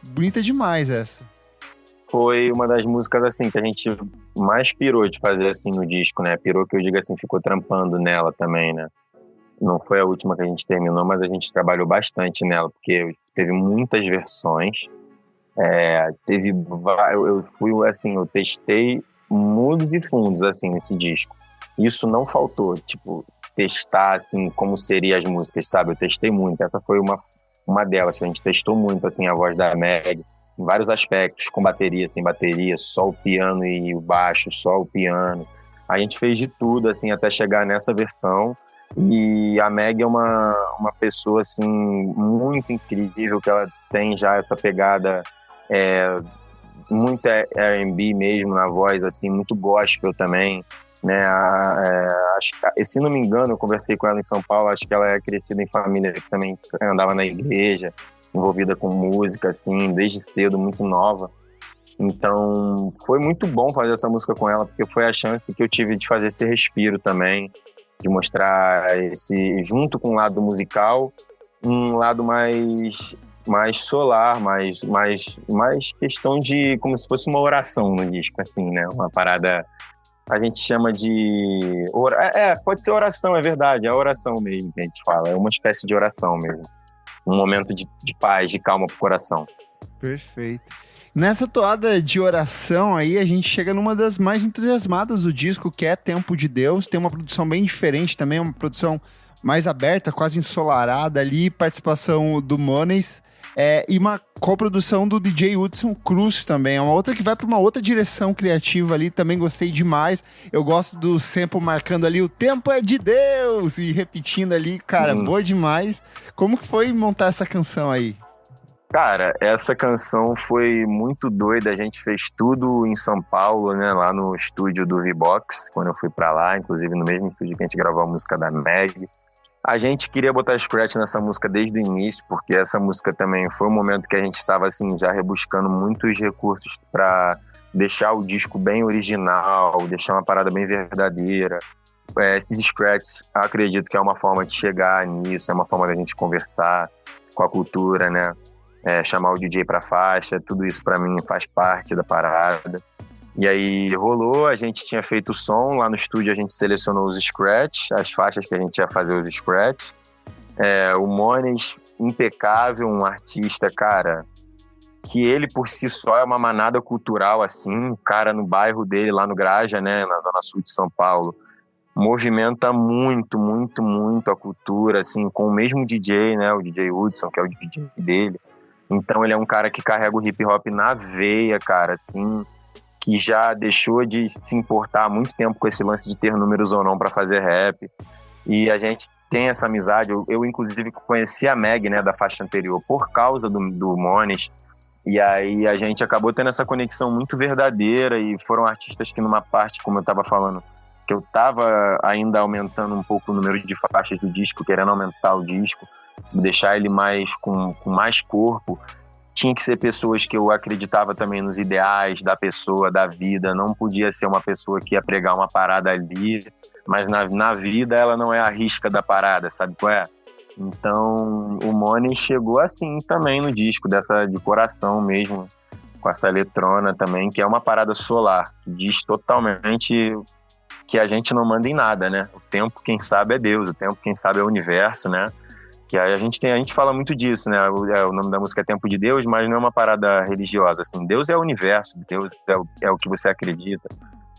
S1: bonita demais essa?
S2: Foi uma das músicas, assim, que a gente mais pirou de fazer, assim, no disco, né? Pirou que eu digo assim, ficou trampando nela também, né? Não foi a última que a gente terminou, mas a gente trabalhou bastante nela, porque teve muitas versões. Eu fui, assim, eu testei mundos e fundos, assim, nesse disco. Isso não faltou, tipo, testar, assim, como seriam as músicas, sabe? Eu testei muito. Essa foi uma delas, que a gente testou muito, assim, a voz da Meg, em vários aspectos, com bateria, sem bateria, só o piano e o baixo, só o piano. A gente fez de tudo, assim, até chegar nessa versão. E a Meg é uma pessoa, assim, muito incrível, que ela tem já essa pegada muito R&B mesmo na voz, assim, muito gospel também, né? Acho que, se não me engano, eu conversei com ela em São Paulo, acho que ela é crescida em família que também andava na igreja, envolvida com música, assim, desde cedo, muito nova. Então, foi muito bom fazer essa música com ela, porque foi a chance que eu tive de fazer esse respiro também, de mostrar esse, junto com o lado musical, um lado mais solar, mais questão de, como se fosse uma oração no disco, assim, né? Uma parada, a gente chama de... pode ser oração, é verdade, é a oração mesmo que a gente fala, é uma espécie de oração mesmo. Um momento de paz, de calma pro coração.
S1: Perfeito. Nessa toada de oração aí, a gente chega numa das mais entusiasmadas do disco, que é Tempo de Deus. Tem uma produção bem diferente também, uma produção mais aberta, quase ensolarada ali, participação do Mones, e uma coprodução do DJ Hudson Cruz também. É uma outra que vai para uma outra direção criativa ali, também gostei demais. Eu gosto do sample marcando ali, o tempo é de Deus, e repetindo ali, cara, boa demais. Como que foi montar essa canção aí?
S2: Cara, essa canção foi muito doida, a gente fez tudo em São Paulo, né, lá no estúdio do V-Box, quando eu fui pra lá, inclusive no mesmo estúdio que a gente gravou a música da Meg. A gente queria botar scratch nessa música desde o início, porque essa música também foi um momento que a gente estava assim, já rebuscando muitos recursos para deixar o disco bem original, deixar uma parada bem verdadeira. Esses scratches, acredito que é uma forma de chegar nisso, é uma forma da gente conversar com a cultura, né? Chamar o DJ pra faixa, tudo isso pra mim faz parte da parada. E aí rolou, a gente tinha feito o som, lá no estúdio a gente selecionou os scratch, as faixas que a gente ia fazer os scratch. O Mones, impecável, um artista, cara, que ele por si só é uma manada cultural, assim, um cara no bairro dele, lá no Graja, né, na zona sul de São Paulo, movimenta muito, muito, muito a cultura, assim, com o mesmo DJ, né, o DJ Hudson, que é o DJ dele. Então ele é um cara que carrega o hip hop na veia, cara, assim, que já deixou de se importar há muito tempo com esse lance de ter números ou não para fazer rap. E a gente tem essa amizade. Eu inclusive conheci a Meg, né, da faixa anterior, por causa do Mones. E aí a gente acabou tendo essa conexão muito verdadeira, e foram artistas que numa parte, como eu tava falando, que eu tava ainda aumentando um pouco o número de faixas do disco, querendo aumentar o disco, deixar ele mais com mais corpo, tinha que ser pessoas que eu acreditava também nos ideais da pessoa, da vida. Não podia ser uma pessoa que ia pregar uma parada ali, mas na vida ela não é a risca da parada, sabe qual é? Então o Money chegou assim também no disco, dessa de coração mesmo, com essa eletrona também, que é uma parada solar, que diz totalmente que a gente não manda em nada, né? O tempo, quem sabe, é Deus, o tempo, quem sabe, é o universo, né? Que aí a gente fala muito disso, né? O nome da música é Tempo de Deus, mas não é uma parada religiosa, assim. Deus é o universo, Deus é o que você acredita,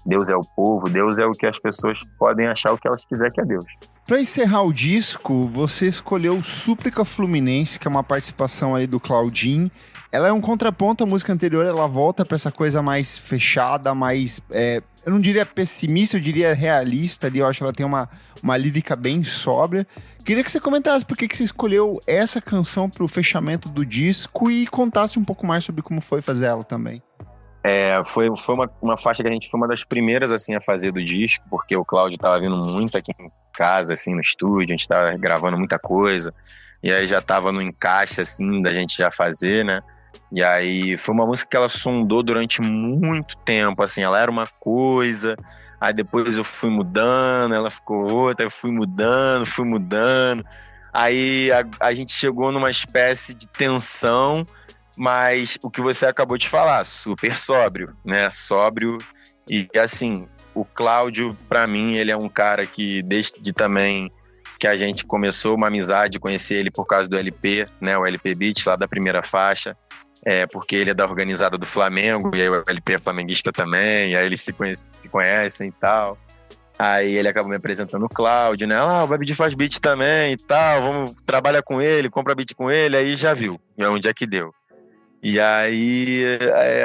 S2: Deus é o povo, Deus é o que as pessoas podem achar o que elas quiserem que é Deus.
S1: Para encerrar o disco, você escolheu Súplica Fluminense, que é uma participação aí do Claudinho. Ela é um contraponto à música anterior, ela volta para essa coisa mais fechada, mais... eu não diria pessimista, eu diria realista ali. Eu acho que ela tem uma lírica bem sóbria. Queria que você comentasse por que você escolheu essa canção para o fechamento do disco e contasse um pouco mais sobre como foi fazer ela também.
S2: Foi uma faixa que a gente foi uma das primeiras assim, a fazer do disco, porque o Cláudio estava vindo muito aqui em casa, assim, no estúdio, a gente estava gravando muita coisa, e aí já estava no encaixe assim, da gente já fazer, né? E aí foi uma música que ela sondou durante muito tempo, assim, ela era uma coisa, aí depois eu fui mudando, ela ficou outra, eu fui mudando, aí a gente chegou numa espécie de tensão, mas o que você acabou de falar, super sóbrio, né? Sóbrio, e assim, o Cláudio, pra mim, ele é um cara que desde também que a gente começou uma amizade, conheci ele por causa do LP, né? O LP Beat, lá da primeira faixa, porque ele é da organizada do Flamengo, e aí o LP é flamenguista também, e aí eles se conhecem e tal. Aí ele acabou me apresentando o Cláudio, né? O Babidi faz beat também e tal, vamos trabalhar com ele, compra beat com ele, aí já viu onde é que deu. E aí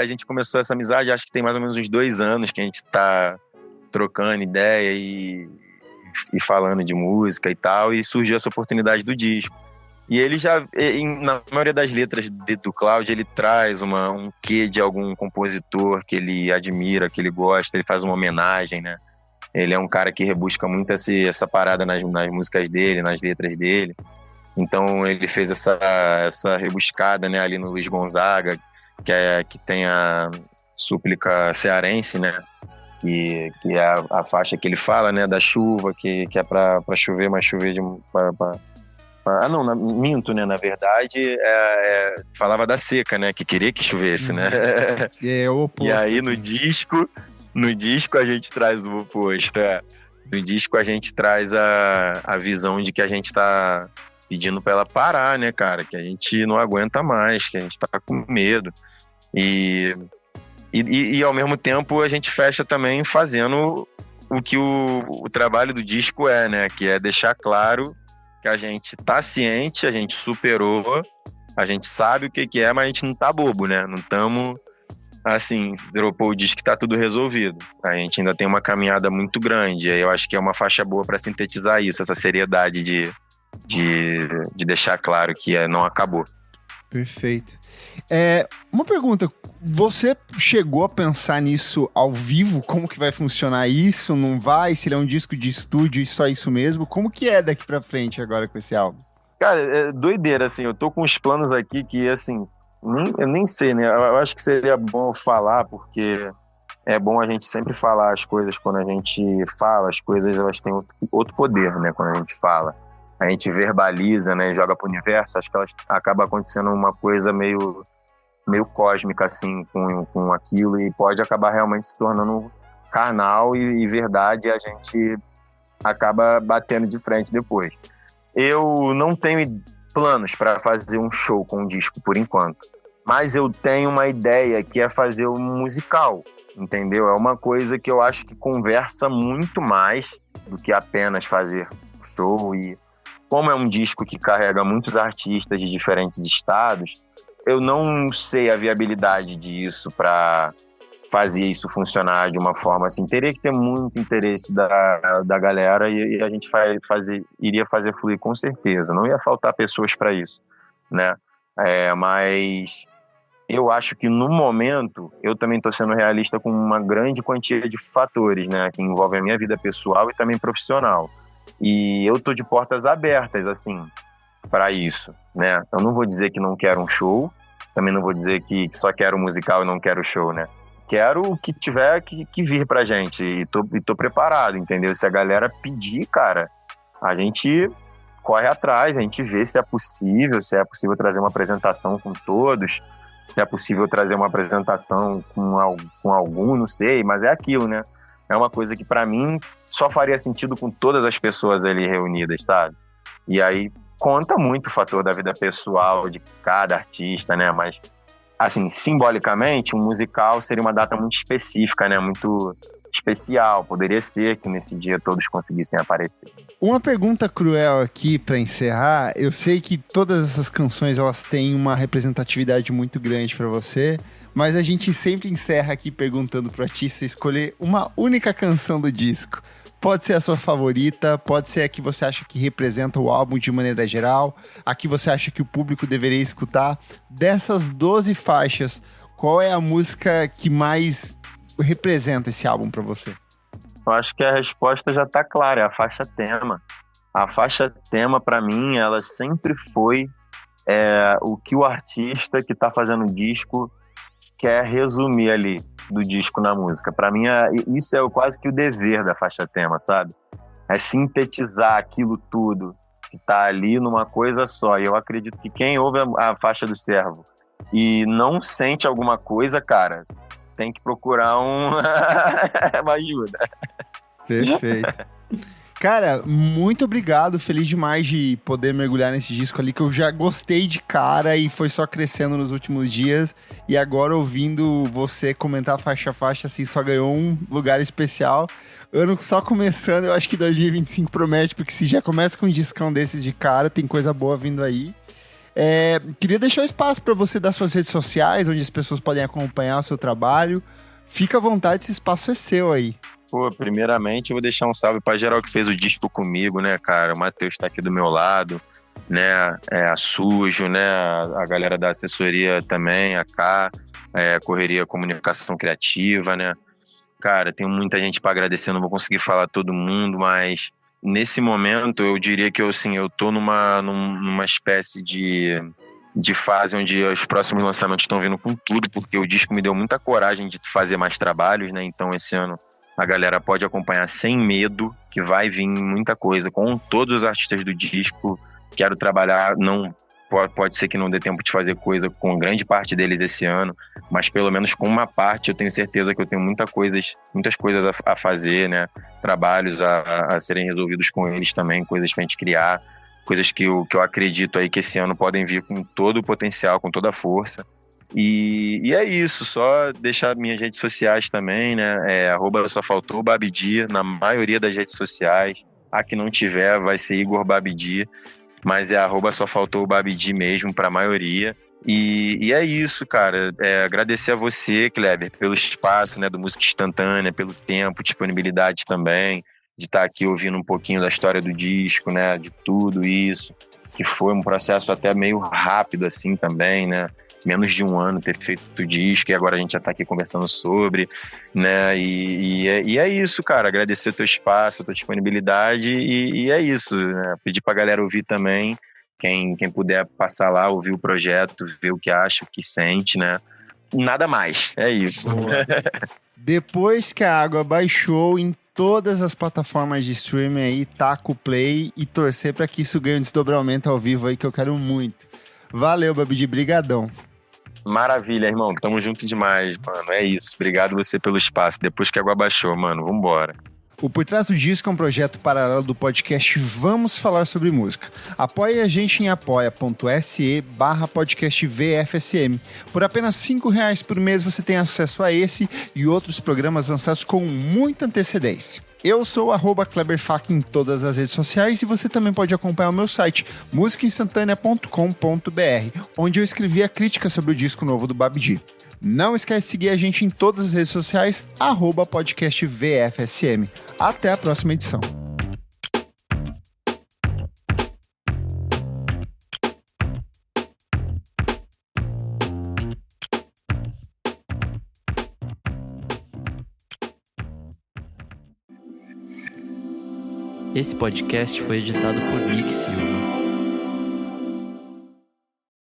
S2: a gente começou essa amizade, acho que tem mais ou menos uns 2 anos que a gente tá trocando ideia e falando de música e tal, e surgiu essa oportunidade do disco. E ele já, na maioria das letras do Cláudio, ele traz um quê de algum compositor que ele admira, que ele gosta, ele faz uma homenagem, né? Ele é um cara que rebusca muito essa parada nas músicas dele, nas letras dele. Então ele fez essa rebuscada, né, ali no Luiz Gonzaga, que tem Súplica Cearense, né? Que é a faixa que ele fala, né? Da chuva, que é pra chover, mas chover minto, né? Na verdade, falava da seca, né? Que queria que chovesse, né?
S1: É o oposto.
S2: E aí,
S1: aqui.
S2: no disco a gente traz o oposto, No disco a gente traz a visão de que a gente tá pedindo pra ela parar, né, cara? Que a gente não aguenta mais, que a gente tá com medo. E ao mesmo tempo a gente fecha também fazendo o que o trabalho do disco né? Que é deixar claro que a gente tá ciente, a gente superou, a gente sabe o que é, mas a gente não tá bobo, né? Não estamos, assim, dropou o disco que tá tudo resolvido. A gente ainda tem uma caminhada muito grande, aí eu acho que é uma faixa boa para sintetizar isso, essa seriedade de deixar claro que não acabou.
S1: Perfeito. Uma pergunta, você chegou a pensar nisso ao vivo? Como que vai funcionar isso? Não vai? Se ele é um disco de estúdio e só isso mesmo? Como que é daqui pra frente agora com esse álbum?
S2: Cara, é doideira, assim, eu tô com uns planos aqui que, assim, eu nem sei, né? Eu acho que seria bom falar, porque é bom a gente sempre falar as coisas quando a gente fala, as coisas elas têm outro poder, né? Quando a gente fala. A gente verbaliza, né, joga pro universo, acho que acaba acontecendo uma coisa meio cósmica, assim, com aquilo, e pode acabar realmente se tornando carnal e verdade, e a gente acaba batendo de frente depois. Eu não tenho planos para fazer um show com um disco por enquanto, mas eu tenho uma ideia que é fazer um musical, entendeu? É uma coisa que eu acho que conversa muito mais do que apenas fazer show. E como é um disco que carrega muitos artistas de diferentes estados, eu não sei a viabilidade disso para fazer isso funcionar de uma forma assim. Teria que ter muito interesse da galera e a gente iria fazer fluir com certeza. Não ia faltar pessoas para isso, né? Mas eu acho que no momento eu também estou sendo realista com uma grande quantia de fatores, né? Que envolvem a minha vida pessoal e também profissional. E eu tô de portas abertas, assim, para isso, né? Eu não vou dizer que não quero um show, também não vou dizer que só quero musical e não quero show, né? Quero o que tiver que vir pra gente e tô preparado, entendeu? Se a galera pedir, cara, a gente corre atrás, a gente vê se é possível trazer uma apresentação com todos, se é possível trazer uma apresentação com algum, não sei, mas é aquilo, né? É uma coisa que pra mim só faria sentido com todas as pessoas ali reunidas, sabe? E aí conta muito o fator da vida pessoal de cada artista, né? Mas, assim, simbolicamente, um musical seria uma data muito específica, né? Muito especial. Poderia ser que nesse dia todos conseguissem aparecer.
S1: Uma pergunta cruel aqui pra encerrar. Eu sei que todas essas canções elas têm uma representatividade muito grande pra você, mas a gente sempre encerra aqui perguntando pro artista escolher uma única canção do disco. Pode ser a sua favorita, pode ser a que você acha que representa o álbum de maneira geral, a que você acha que o público deveria escutar. Dessas 12 faixas, qual é a música que mais representa esse álbum pra você?
S2: Eu acho que a resposta já tá clara, é a faixa tema. A faixa tema, pra mim, ela sempre foi o que o artista que tá fazendo o disco quer resumir ali do disco na música. Pra mim, isso é quase que o dever da faixa tema, sabe? É sintetizar aquilo tudo que tá ali numa coisa só. E eu acredito que quem ouve a faixa do Servo e não sente alguma coisa, cara, tem que procurar uma ajuda.
S1: Perfeito. Cara, muito obrigado, feliz demais de poder mergulhar nesse disco ali, que eu já gostei de cara e foi só crescendo nos últimos dias, e agora ouvindo você comentar faixa a faixa, assim, só ganhou um lugar especial. Ano só começando, eu acho que 2025 promete, porque se já começa com um discão desses de cara, tem coisa boa vindo aí. Queria deixar o espaço para você dar suas redes sociais, onde as pessoas podem acompanhar o seu trabalho. Fica à vontade, esse espaço é seu aí.
S2: Pô, primeiramente eu vou deixar um salve pra geral que fez o disco comigo, né, cara? O Matheus tá aqui do meu lado, né? A Sujo, né? A galera da assessoria também, a K, Correria Comunicação Criativa, né? Cara, tem muita gente pra agradecer, não vou conseguir falar todo mundo, mas nesse momento eu diria que eu tô numa espécie de de fase onde os próximos lançamentos estão vindo com tudo, porque o disco me deu muita coragem de fazer mais trabalhos, né? Então esse ano a galera pode acompanhar sem medo, que vai vir muita coisa com todos os artistas do disco. Quero trabalhar, não pode ser que não dê tempo de fazer coisa com grande parte deles esse ano, mas pelo menos com uma parte eu tenho certeza que eu tenho muitas coisas a fazer, né? Trabalhos a serem resolvidos com eles também, coisas pra gente criar, coisas que eu acredito aí que esse ano podem vir com todo o potencial, com toda a força. E é isso, só deixar minhas redes sociais também, né? @só faltou Babidi na maioria das redes sociais. A que não tiver vai ser Igor Babidi, mas @só faltou Babidi mesmo para a maioria. E é isso, cara. Agradecer a você, Kleber, pelo espaço, né, do Música Instantânea, pelo tempo, disponibilidade também, de estar aqui ouvindo um pouquinho da história do disco, né, de tudo isso, que foi um processo até meio rápido assim também, né? Menos de um ano ter feito o disco e agora a gente já tá aqui conversando sobre, né? E é isso, cara. Agradecer o teu espaço, a tua disponibilidade e é isso, né? Pedir pra galera ouvir também. Quem puder passar lá, ouvir o projeto, ver o que acha, o que sente, né? Nada mais. É isso.
S1: Depois que a água baixou em todas as plataformas de streaming aí, taca o play e torcer pra que isso ganhe um desdobramento ao vivo aí que eu quero muito. Valeu, Babidi. Brigadão.
S2: Maravilha, irmão. Tamo junto demais, mano. É isso. Obrigado você pelo espaço. Depois que a água baixou, mano. Vambora.
S1: O Por Trás do Disco é um projeto paralelo do podcast Vamos Falar Sobre Música. Apoie a gente em apoia.se/podcast VFSM. Por apenas R$5 por mês você tem acesso a esse e outros programas lançados com muita antecedência. Eu sou @KleberFak em todas as redes sociais e você também pode acompanhar o meu site musicainstantanea.com.br, onde eu escrevi a crítica sobre o disco novo do Babidi. Não esquece de seguir a gente em todas as redes sociais, @podcast VFSM. Até a próxima edição.
S3: Esse podcast foi editado por Nick Silva.